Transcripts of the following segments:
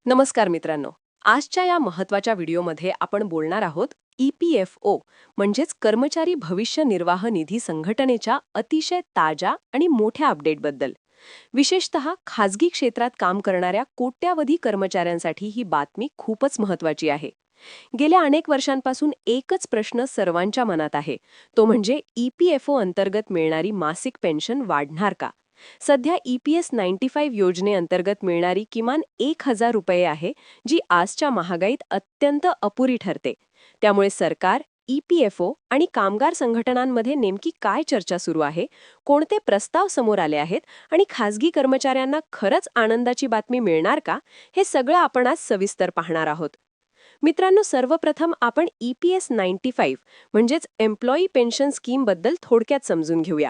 नमस्कार मित्रांनो. आजच्या या महत्त्वाच्या व्हिडिओमध्ये आपण बोलणार आहोत EPFO म्हणजेच कर्मचारी भविष्य निर्वाह निधी संघटनेच्या अतिशय ताज्या आणि मोठ्या अपडेटबद्दल. विशेषतः खाजगी क्षेत्रात काम करणाऱ्या कोट्यावधी कर्मचाऱ्यांसाठी ही बातमी खूपच महत्त्वाची आहे. गेल्या अनेक वर्षांपासून एकच प्रश्न सर्वांच्या मनात आहे, तो म्हणजे EPFO अंतर्गत मिळणारी मासिक पेन्शन वाढणार का? सध्या EPS 95 योजनेअंतर्गत मिळणारी किमान 1,000 रुपये आहे, जी आजच्या महागाईत अत्यंत अपुरी ठरते. त्यामुळे सरकार, EPFO आणि कामगार संघटनांमध्ये नेमकी काय चर्चा सुरू आहे, कोणते प्रस्ताव समोर आले आहेत आणि खासगी कर्मचाऱ्यांना खरंच आनंदाची बातमी मिळणार का, हे सगळं आपण आज सविस्तर पाहणार आहोत. मित्रांनो, सर्वप्रथम आपण EPS 95 म्हणजेच एम्प्लॉई पेन्शन स्कीमबद्दल थोडक्यात समजून घेऊया.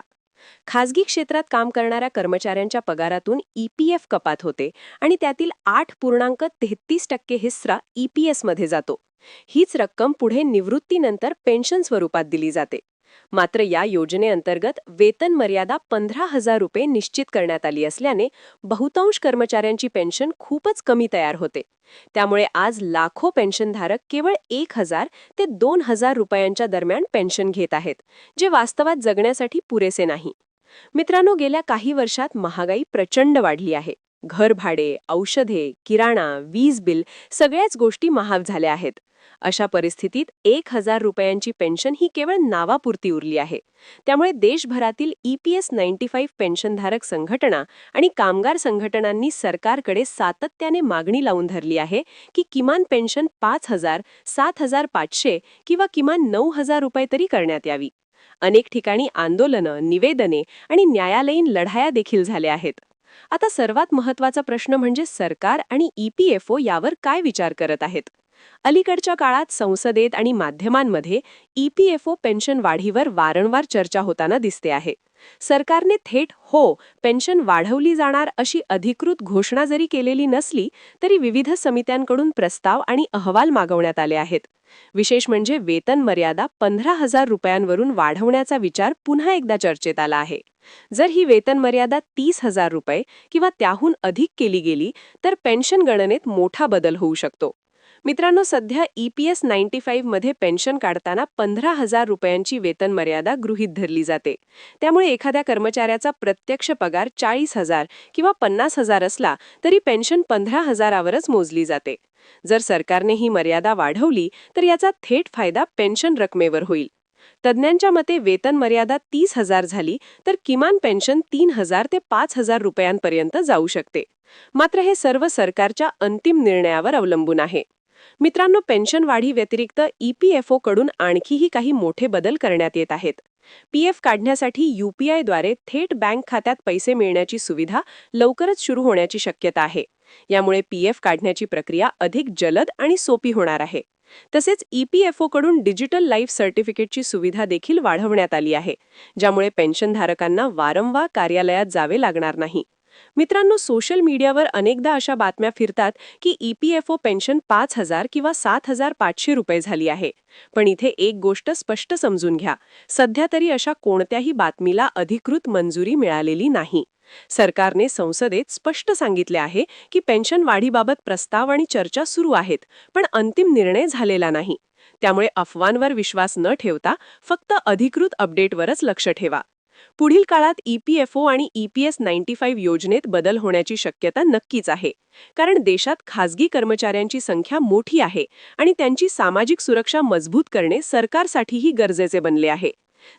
खाजगी क्षेत्रात काम करणाऱ्या कर्मचाऱ्यांच्या पगारातून EPF कपात होते आणि त्यातील 8.33% हिस्सा EPS मध्ये जातो. हीच रक्कम पुढे निवृत्तीनंतर पेन्शन स्वरूपात दिली जाते. मात्र या योजनेअंतर्गत वेतन मर्यादा 15,000 रुपये निश्चित करण्यात आली असल्याने बहुतांश कर्मचाऱ्यांची पेन्शन खूपच कमी तयार होते. त्यामुळे आज लाखो पेन्शनधारक केवळ 1,000 ते 2,000 रुपयांच्या दरम्यान पेन्शन घेत आहेत, जे वास्तवात जगण्यासाठी पुरेसे नाही. मित्रांनो, गेल्या काही वर्षात महागाई प्रचंड वाढली आहे. घर भाडे, औषधे, किराणा, वीज बिल सगळ्याच गोष्टी महाग झाल्या आहेत. अशा परिस्थितीत 1,000 रुपयांची पेन्शन ही केवळ नावापुरती उरली आहे. त्यामुळे देशभरातील EPS 95 पेन्शनधारक संघटना आणि कामगार संघटनांनी सरकारकडे सातत्याने मागणी लावून धरली आहे की किमान पेन्शन 5,000, 7,500 किंवा किमान 9,000 रुपये तरी करण्यात यावी. अनेक ठिकाणी आंदोलनं, निवेदने आणि न्यायालयीन लढाया देखील झाल्या आहेत. आता सर्वात महत्त्वाचा प्रश्न म्हणजे सरकार आणि EPFO यावर काय विचार करत आहेत. अलीकडच्या काळात संसदेत आणि माध्यमांमध्ये EPFO पेन्शन वाढीवर वारंवार चर्चा होताना दिसते आहे. सरकारने थेट हो, पेन्शन वाढवली जाणार अशी अधिकृत घोषणा जरी केलेली नसली तरी विविध समित्यांकडून प्रस्ताव आणि अहवाल मागवण्यात आले आहेत. विशेष म्हणजे वेतन मर्यादा 15,000 रुपयांवरून वाढवण्याचा विचार पुन्हा एकदा चर्चेत आला आहे. जर ही वेतन मर्यादा 30,000 रुपये किंवा त्याहून अधिक केली गेली तर पेन्शन गणनेत मोठा बदल होऊ शकतो. मित्रांनो, सध्या EPS 95 मध्ये पेन्शन काढताना 15,000 रुपयांची वेतन मर्यादा गृहीत धरली जाते. त्यामुळे एखाद्या कर्मचाऱ्याचा प्रत्यक्ष पगार 40,000 किंवा 50,000 असला तरी पेन्शन 15,000वरच मोजली जाते. जर सरकारने ही मर्यादा वाढवली तर याचा थेट फायदा पेन्शन रकमेवर होईल. तज्ज्ञांच्या मते वेतन मर्यादा 30,000 झाली तर किमान पेन्शन 3,000 ते 5,000 रुपयांपर्यंत जाऊ शकते. मात्र हे सर्व सरकारच्या अंतिम निर्णयावर अवलंबून आहे. मित्रांनो, पेन्शन वाढी व्यतिरिक्त EPFO कडून आणखीही काही मोठे बदल करण्यात येत आहेत. PF काढण्यासाठी UPI द्वारे थेट बँक खात्यात पैसे मिळण्याची सुविधा लवकरच सुरू होण्याची शक्यता आहे. यामुळे PF काढण्याची प्रक्रिया अधिक जलद आणि सोपी होणार आहे. तसेच EPFO कडून डिजिटल लाईफ सर्टिफिकेटची सुविधा देखील वाढवण्यात आली आहे, ज्यामुळे पेन्शनधारकांना वारंवार कार्यालयात जावे लागणार नाही. मित्रांनो, सोशल मीडियावर अनेकदा अशा बातम्या फिरतात की EPFO पेन्शन 5,000 किंवा 7,500 रुपये झाली आहे. पण इथे एक गोष्ट स्पष्ट समजून घ्या, सध्या तरी अशा कोणत्याही बातमीला अधिकृत मंजुरी मिळालेली नाही. सरकारने संसदेत स्पष्ट सांगितले आहे की पेन्शन वाढीबाबत प्रस्ताव आणि चर्चा सुरू आहेत, पण अंतिम निर्णय झालेला नाही. त्यामुळे अफवांवर विश्वास न ठेवता फक्त अधिकृत अपडेटवरच लक्ष ठेवा. पुढील काळात EPFO आणि EPS 95 योजनेत बदल होण्याची शक्यता नक्कीच आहे, कारण देशात खाजगी कर्मचाऱ्यांची संख्या मोठी आहे आणि त्यांची सामाजिक सुरक्षा मजबूत करणे सरकारसाठीही गरजेचे बनले आहे.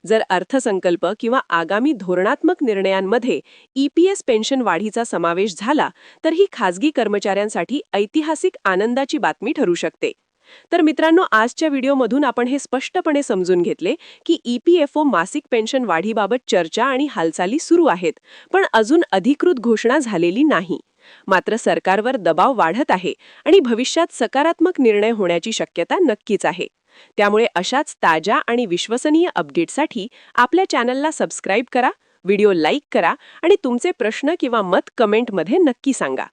जर अर्थसंकल्प किंवा आगामी धोरणात्मक निर्णयांमध्ये EPS पेन्शन वाढीचा समावेश झाला तर ही खाजगी कर्मचाऱ्यांसाठी ऐतिहासिक आनंदाची बातमी ठरू शकते. तर मित्रांनो, आजच्या व्हिडिओमधून आपण हे स्पष्टपणे समजून घेतले की EPFO मासिक पेन्शन वाढीबाबत चर्चा आणि हालचाली सुरू आहेत, पण अजून अधिकृत घोषणा झालेली नाही. मात्र सरकारवर दबाव वाढत आहे आणि भविष्यात सकारात्मक निर्णय होण्याची शक्यता नक्कीच आहे. त्यामुळे अशाच ताज्या आणि विश्वसनीय अपडेटसाठी आपल्या चॅनलला सबस्क्राईब करा, व्हिडिओ लाईक करा आणि तुमचे प्रश्न किंवा मत कमेंटमध्ये नक्की सांगा.